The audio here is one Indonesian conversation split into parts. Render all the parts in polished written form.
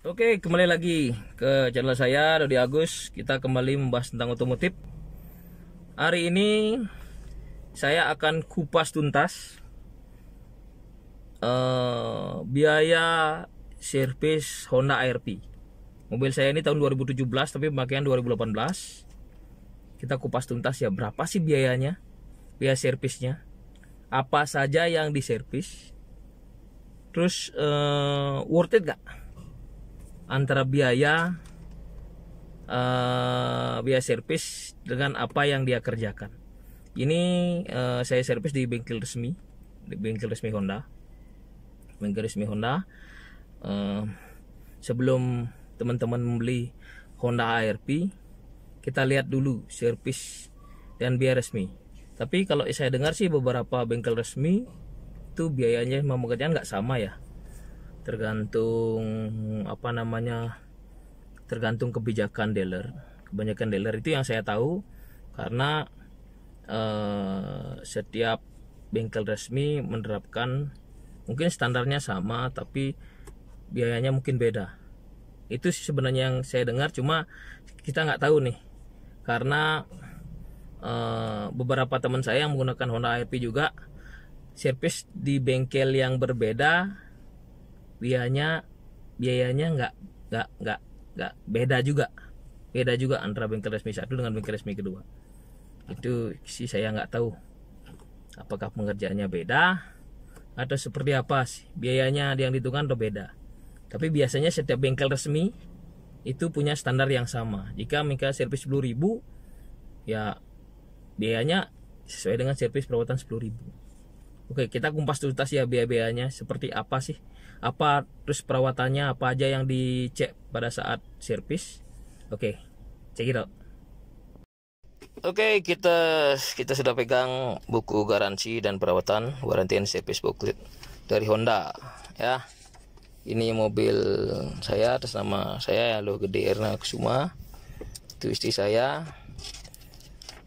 Oke, kembali lagi ke channel saya, Dodi Agus. Kita kembali membahas tentang otomotif. Hari ini saya akan kupas tuntas biaya servis Honda ARV. Mobil saya ini tahun 2017 tapi pemakaian 2018. Kita kupas tuntas ya, berapa sih biayanya, biaya servisnya, apa saja yang diservis, terus worth it gak antara biaya servis dengan apa yang dia kerjakan. Ini saya servis di bengkel resmi, Honda. Bengkel resmi Honda. Sebelum teman-teman membeli Honda ARV, kita lihat dulu servis dan biaya resmi. Tapi kalau saya dengar sih beberapa bengkel resmi itu biayanya memang nggak sama ya. Tergantung tergantung kebijakan dealer. Kebanyakan dealer itu yang saya tahu, karena setiap bengkel resmi menerapkan mungkin standarnya sama tapi biayanya mungkin beda. Itu sebenarnya yang saya dengar, cuma kita nggak tahu nih, karena beberapa teman saya yang menggunakan Honda ARV juga servis di bengkel yang berbeda, biayanya nggak beda juga antara bengkel resmi satu dengan bengkel resmi kedua. Itu sih saya nggak tahu apakah pengerjaannya beda atau seperti apa sih, biayanya yang dihitungkan atau beda. Tapi biasanya setiap bengkel resmi itu punya standar yang sama. Jika mereka servis 10.000, ya biayanya sesuai dengan servis perawatan 10.000. Oke, kita kumpas tuntas ya biaya-biayanya seperti apa sih, apa terus perawatannya apa aja yang dicek pada saat servis. Oke, check it out. Oke, kita sudah pegang buku garansi dan perawatan, warranty and service booklet dari Honda ya. Ini mobil saya atas nama saya, Loh Gede Erna Kusuma. Itu istri saya.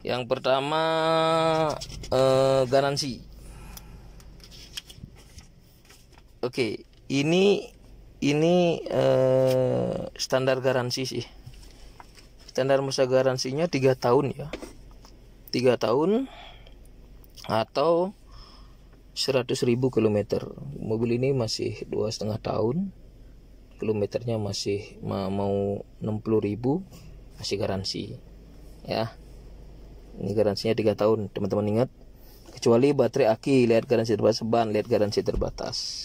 Yang pertama garansi. Oke, ini standar garansi sih. Standar masa garansinya 3 tahun ya. 3 tahun atau 100.000 km. Mobil ini masih 2,5 tahun. Kilometernya masih mau 60.000, masih garansi ya. Ini garansinya 3 tahun, teman-teman ingat. Kecuali baterai aki, lihat garansi terbatas, ban lihat garansi terbatas.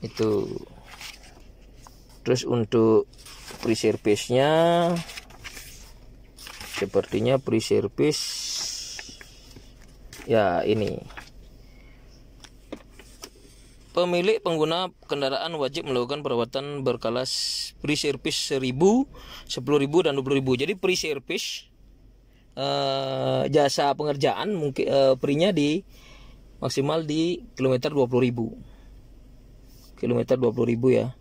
Itu. Terus untuk pre-service-nya sepertinya pre-service ya ini. Pemilik pengguna kendaraan wajib melakukan perawatan berkala pre-service 1.000, 10.000 dan 20.000. Jadi pre-service jasa pengerjaan mungkin pre-nya di maksimal di kilometer 20.000. Kilometer 20.000 ya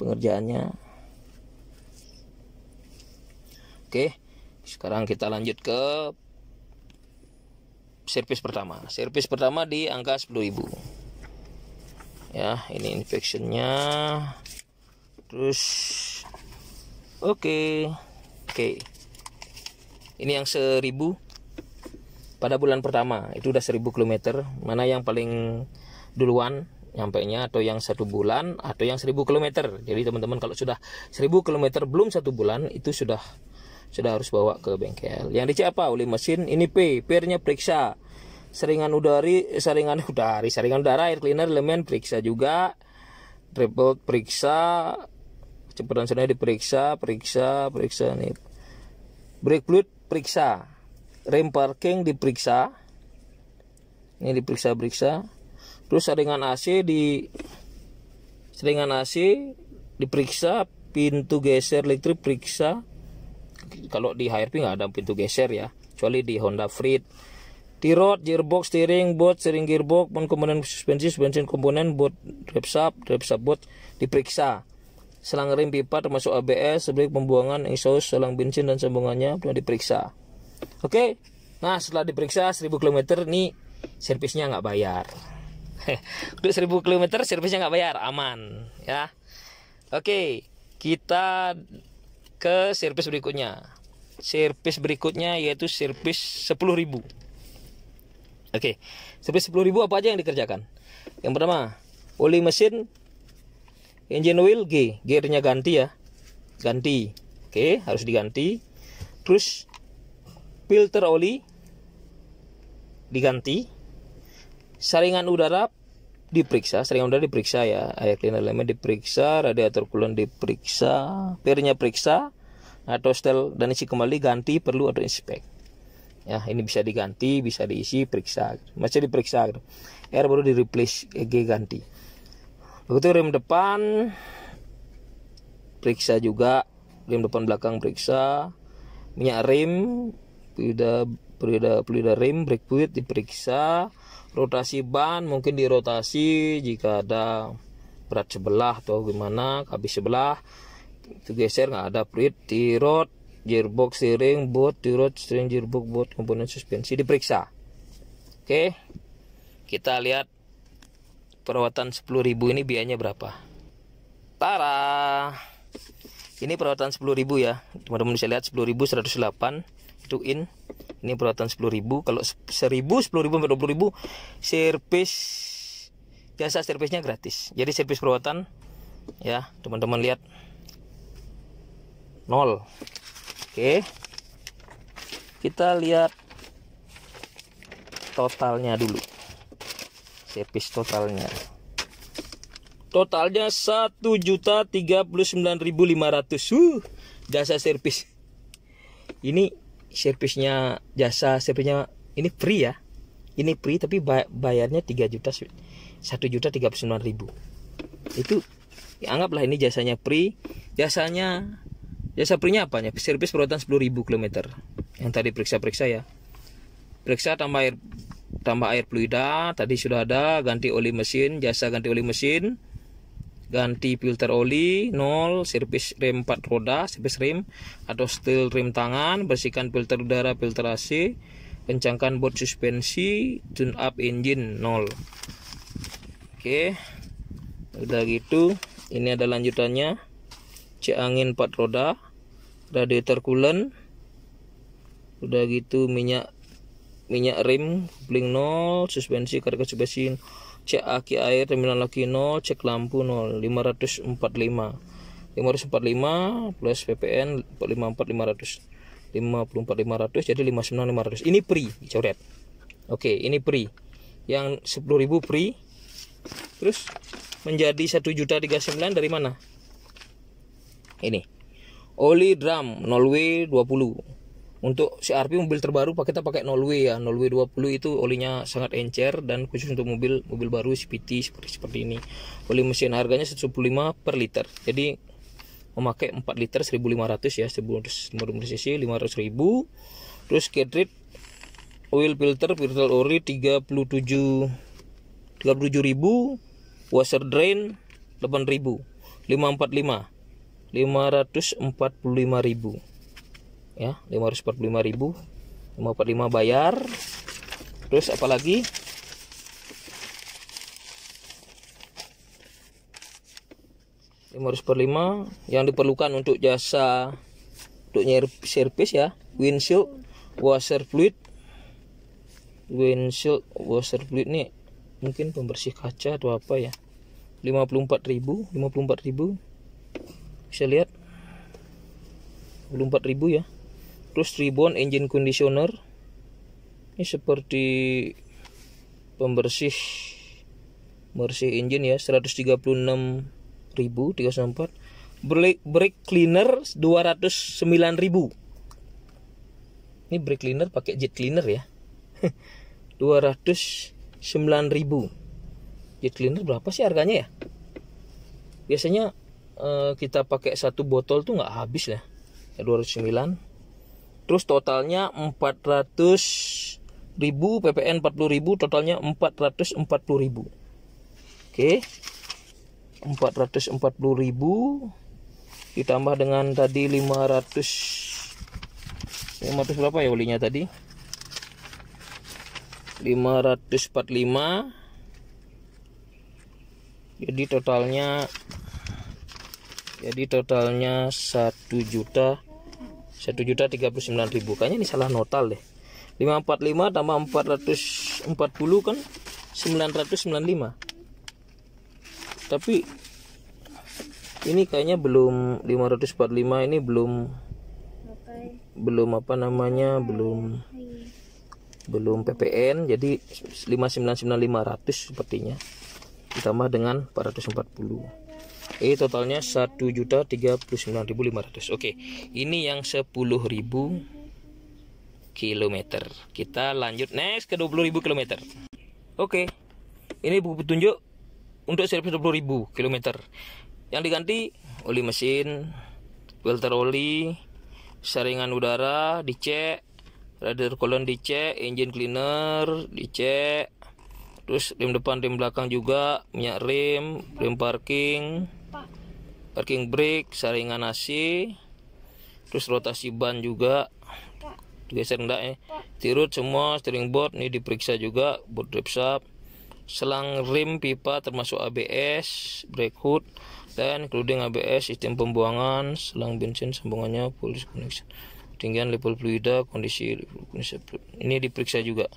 pengerjaannya. Oke, sekarang kita lanjut ke servis pertama. Servis pertama di angka 10.000 ya. Ini inspectionnya. Terus oke. Ini yang 1.000 pada bulan pertama, itu udah 1.000 km. Mana yang paling duluan nyampainya, atau yang 1 bulan atau yang 1.000 km. Jadi teman-teman kalau sudah 1.000 km belum 1 bulan itu sudah harus bawa ke bengkel. Yang dicek apa? Oleh mesin. Ini P-nya periksa. Saringan udara, air cleaner, elemen periksa juga. Report periksa. Kecepatan sonanya diperiksa, periksa nih. Brake fluid periksa. Rem parking diperiksa. Ini diperiksa. Terus saringan AC diperiksa, pintu geser elektrik periksa. Kalau di HRV nggak ada pintu geser ya, kecuali di Honda Freed. Tirot, gearbox, steering gearbox, komponen suspensi komponen, bot repsap bot diperiksa. Selang rem pipa termasuk ABS, brake pembuangan, exhaust, selang bensin dan sambungannya sudah diperiksa. Oke, nah setelah diperiksa 1.000 km nih servisnya nggak bayar. Untuk 1.000 km servisnya nggak bayar, aman ya. Oke, kita ke servis berikutnya. Servis berikutnya yaitu servis 10.000. Oke, servis 10.000 apa aja yang dikerjakan? Yang pertama, oli mesin, engine oil, gearnya ganti ya, ganti. Oke, harus diganti. Terus filter oli diganti. Saringan udara diperiksa, saringan udara diperiksa ya, air cleaner element diperiksa, radiator coolant diperiksa, pernya periksa, atau setel dan isi kembali, ganti perlu atau inspek. Ya, ini bisa diganti, bisa diisi, periksa, masih diperiksa gitu. Air baru di replace, ganti. Begitu rem depan periksa juga, rem depan belakang periksa, minyak rem, pelida rem, brake fluid diperiksa, rotasi ban mungkin dirotasi jika ada berat sebelah atau gimana, habis sebelah itu geser, nggak ada fluid di rod, gearbox, steering, bot, di rod, steering, gearbox, bot, komponen suspensi diperiksa. Oke, kita lihat perawatan 10.000 ini biayanya berapa. Tara, ini perawatan 10.000 ya, teman-teman bisa lihat 10.108 itu in. Ini perawatan 10.000. Kalau 1.000, 10.000 sampai 20.000 servis, jasa servisnya gratis. Jadi servis perawatan ya, teman-teman lihat 0. Oke, kita lihat totalnya dulu. Servis totalnya. Totalnya 1.039.500. Jasa servis. Ini servisnya, jasa servisnya ini free ya. Ini free tapi bayarnya 1.039.000. Itu ya, anggaplah ini jasanya free. Jasa free-nya apanya? Servis perawatan 10.000 km. Yang tadi periksa-periksa ya. Periksa tambah air fluida, tadi sudah ada, ganti oli mesin, jasa ganti oli mesin, ganti filter oli 0, servis rem 4 roda, servis rem atau setel rem tangan, bersihkan filter udara, filter AC, kencangkan bot suspensi, tune up engine 0. Oke, udah gitu, ini ada lanjutannya, cek angin 4 roda, radiator coolant, udah gitu minyak rem, kopling 0, suspensi, karga suspensi, cek aki air, terminal aki 0, cek lampu 0, 545 plus PPN 54.500, 54.500 jadi 59.500. Ini free, coret. Oke, ini free. Yang 10.000 free. Terus menjadi 1.039 dari mana? Ini. Oli drum 0W20. Untuk CRV mobil terbaru kita pakai 0W ya, 0W20 itu olinya sangat encer dan khusus untuk mobil baru CVT seperti ini. Oli mesin harganya 115 per liter. Jadi memakai 4 liter 1.500 ya, 1.500 cc 500.000. Terus cartridge oil filter ori 37.000, washer drain 8.000, 545 545.000 ya, 545.000, 545 bayar. Terus apalagi yang diperlukan untuk jasa untuk servis ya, windshield washer fluid nih mungkin pembersih kaca atau apa ya, 54.000 bisa lihat 54.000 ya. Terus ribbon engine conditioner ini seperti pembersih engine ya, 136.304. Brake cleaner 209.000. Ini brake cleaner pakai jet cleaner ya. 209.000. Jet cleaner berapa sih harganya ya? Biasanya kita pakai satu botol tuh nggak habis lah. 209. Terus totalnya 400.000, PPN 40.000, totalnya 440.000. Oke. 440.000 ditambah dengan tadi 500 berapa ya olinya tadi? 545. Jadi totalnya Jadi totalnya 1.039.000. Kayaknya ini salah notal deh. 545 tambah 440 kan 995. Tapi ini kayaknya belum 545, ini belum apa namanya, belum PPN, jadi 599.500 sepertinya ditambah dengan 440. Totalnya 1.039.500. Oke, ini yang 10.000 kilometer. Kita lanjut next ke 20.000 kilometer. Oke, ini buku petunjuk untuk servis 20.000 kilometer. Yang diganti oli mesin, filter oli, saringan udara dicek, radiator coolant dicek, engine cleaner dicek, terus rem depan rem belakang juga, minyak rem, rem parking, parking brake, saringan AC, terus rotasi ban juga geser enggak ya, tirut semua, steering board ini diperiksa juga, board drive shaft, selang rim, pipa termasuk ABS, brake hood, dan including ABS, sistem pembuangan, selang bensin sambungannya, police connection, ketinggian level fluida, kondisi ini diperiksa juga.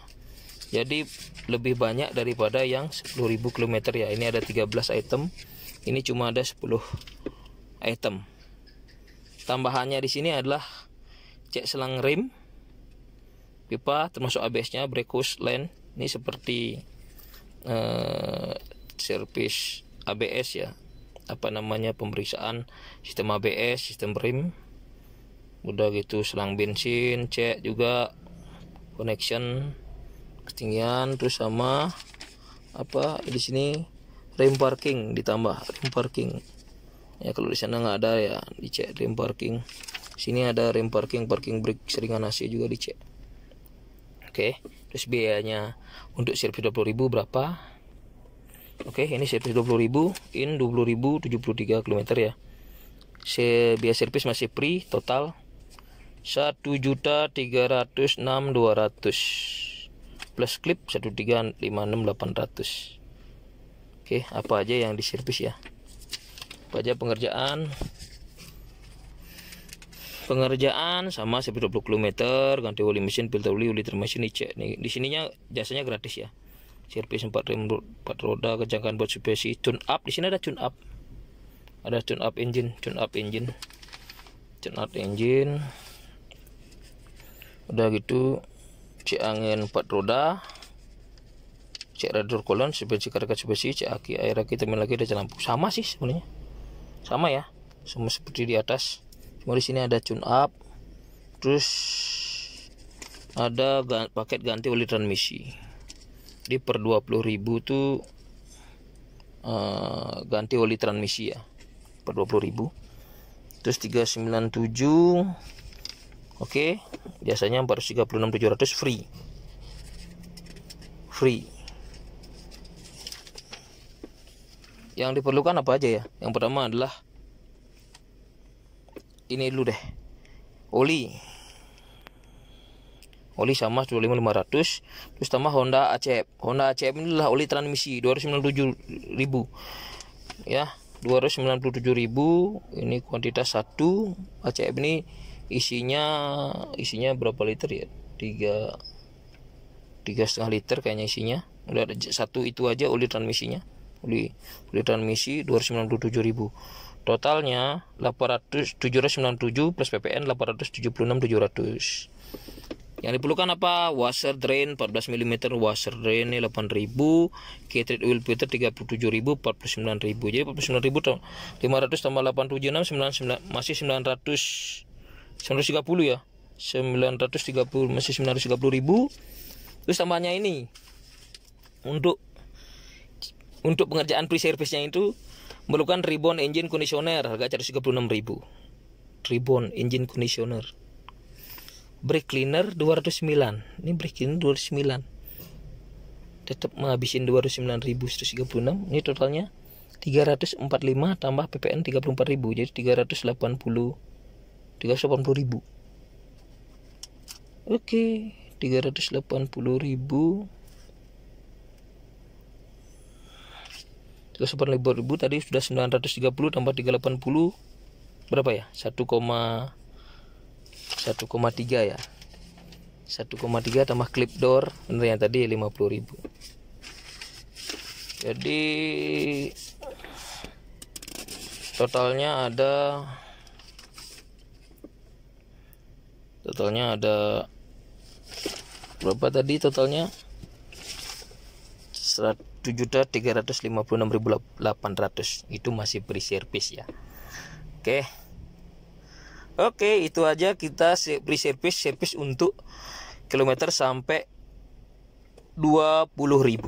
Jadi lebih banyak daripada yang 10.000 km ya. Ini ada 13 item, ini cuma ada 10 item. Tambahannya di sini adalah cek selang rim, pipa termasuk ABS-nya, brake hose, line. Ini seperti servis ABS ya, apa namanya, pemeriksaan sistem ABS, sistem rim. Udah gitu selang bensin cek juga, connection, ketinggian, terus sama apa di sini rem parking ditambah rem parking ya, kalau di sana nggak ada ya dicek rem parking. Sini ada rem parking, parking brake, saringan AC juga dicek. Oke, terus biayanya untuk servis 20.000 berapa? Oke, ini servis 20.000 in 20.073 km ya. Biaya servis masih free, total 1.306.200 plus klip 1.356.800. Oke, apa aja yang diservis ya? Apa aja pengerjaan sama servis 20 km, ganti oli mesin, filter oli transmisi dicek. Nih di sininya jasanya gratis ya. Servis 4 roda, kencangkan buat suspensi, tune up. Di sini ada tune up. Ada tune up engine. Udah gitu cek angin 4 roda, cek radiator coolant, suspensi karga suspensi, cek aki, air aki, temen lagi ada lampu. Sama sih sebenarnya. Sama ya. Sama seperti di atas. Cuma di sini ada tune up. Terus ada paket ganti oli transmisi. Di per 20.000 tuh ganti oli transmisi ya, per 20.000. Terus 397. Oke, biasanya 436.700 free. Yang diperlukan apa aja ya? Yang pertama adalah ini dulu deh, oli sama 25.500. terus tambah Honda ACF ini adalah oli transmisi 297.000 ya, 297.000. Ini kuantitas 1 ACF ini isinya berapa liter ya? 3,5 liter kayaknya isinya. Udah ada satu itu aja oli transmisinya, oli transmisi 297.000. Totalnya 797 plus PPN 876.700. Yang diperlukan apa? Washer drain 14 mm, washer drain 8.000, cartridge oil filter 37.000, 49.000. Jadi 49.000 500 tambah 876 masih 930 ya. 930 masih 930.000. Terus tambahnya ini untuk pengerjaan pre-service-nya itu memerlukan ribbon engine conditioner, harga 136.000. Ribbon engine conditioner. Brake cleaner 209. Ini brake cleaner 209. Tetap menghabisin 209.136. Ini totalnya 345 tambah PPN 34.000. Jadi 380.000. Oke, 380.000. 380.000 tadi sudah 930 tambah 380 berapa ya, 1,3 ya, 1,3 tambah clip door bener yang tadi 50.000. Jadi totalnya ada berapa tadi totalnya? 1.356.800. Itu masih free service ya. Oke, itu aja kita free service untuk kilometer sampai 20.000.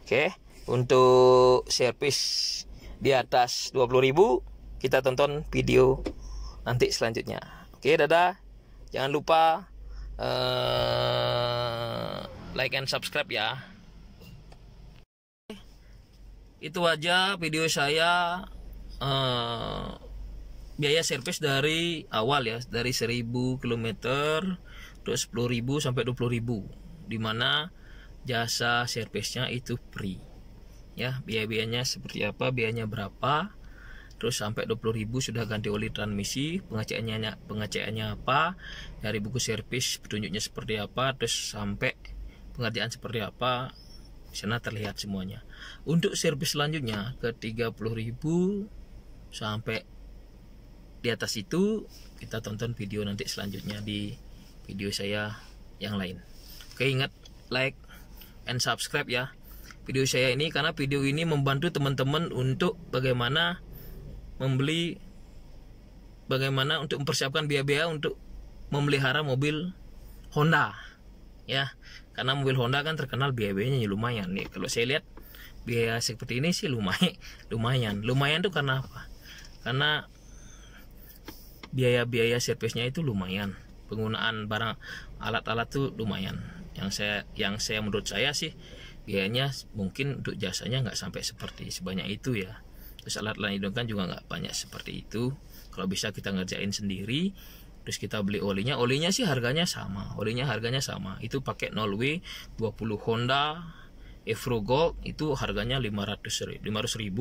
Oke, untuk servis di atas 20.000 kita tonton video nanti selanjutnya. Oke, dadah. Jangan lupa like and subscribe ya. Itu aja video saya biaya servis dari awal ya, dari 1.000 km terus 10.000 sampai 20.000, dimana jasa servisnya itu free ya. Biayanya seperti apa, biayanya berapa, terus sampai 20.000 sudah ganti oli transmisi, pengecekannya apa, dari buku servis petunjuknya seperti apa, terus sampai pengerjaan seperti apa, di sana terlihat semuanya. Untuk servis selanjutnya ke 30.000 sampai di atas itu kita tonton video nanti selanjutnya di video saya yang lain. Oke, ingat like and subscribe ya video saya ini, karena video ini membantu teman-teman untuk bagaimana untuk mempersiapkan biaya-biaya untuk memelihara mobil Honda ya. Karena mobil Honda kan terkenal biaya-biayanya lumayan nih. Kalau saya lihat biaya seperti ini sih lumayan tuh karena apa? Karena biaya servisnya itu lumayan, penggunaan barang alat-alat tuh lumayan. Yang saya menurut saya sih biayanya mungkin untuk jasanya nggak sampai sebanyak itu ya. Terus alat lain kan juga nggak banyak seperti itu. Kalau bisa kita ngerjain sendiri, terus kita beli olinya sih harganya sama. Itu pakai 0W 20 Honda Evro Gold, itu harganya 500.000.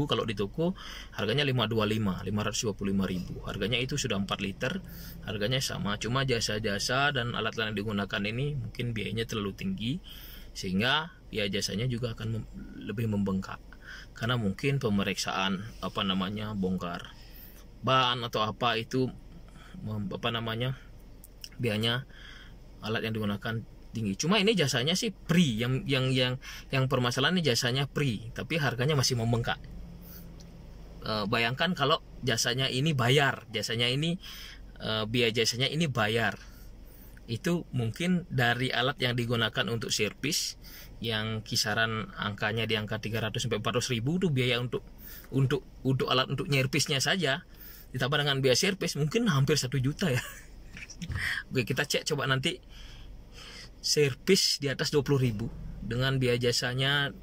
Kalau di toko harganya 525.000. Harganya itu sudah 4 liter, harganya sama. Cuma jasa-jasa dan alat yang digunakan ini mungkin biayanya terlalu tinggi, sehingga biaya jasanya juga akan lebih membengkak. Karena mungkin pemeriksaan bongkar ban atau apa itu biayanya alat yang digunakan tinggi. Cuma ini jasanya sih free, yang permasalahan ini jasanya free tapi harganya masih membengkak. Bayangkan kalau jasanya ini bayar, biaya jasanya ini bayar, itu mungkin dari alat yang digunakan untuk servis yang kisaran angkanya di angka 300 sampai 400.000 itu biaya untuk alat untuk nyervisnya saja, ditambah dengan biaya servis mungkin hampir 1 juta ya. Oke, kita cek coba nanti servis di atas 20.000 dengan biaya jasanya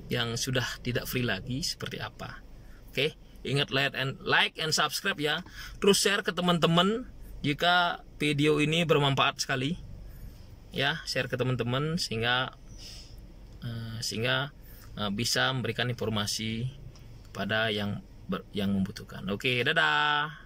yang sudah tidak free lagi seperti apa. Oke, ingat like and subscribe ya. Terus share ke teman-teman jika video ini bermanfaat sekali ya. Share ke teman-teman sehingga bisa memberikan informasi kepada yang membutuhkan. Oke, dadah.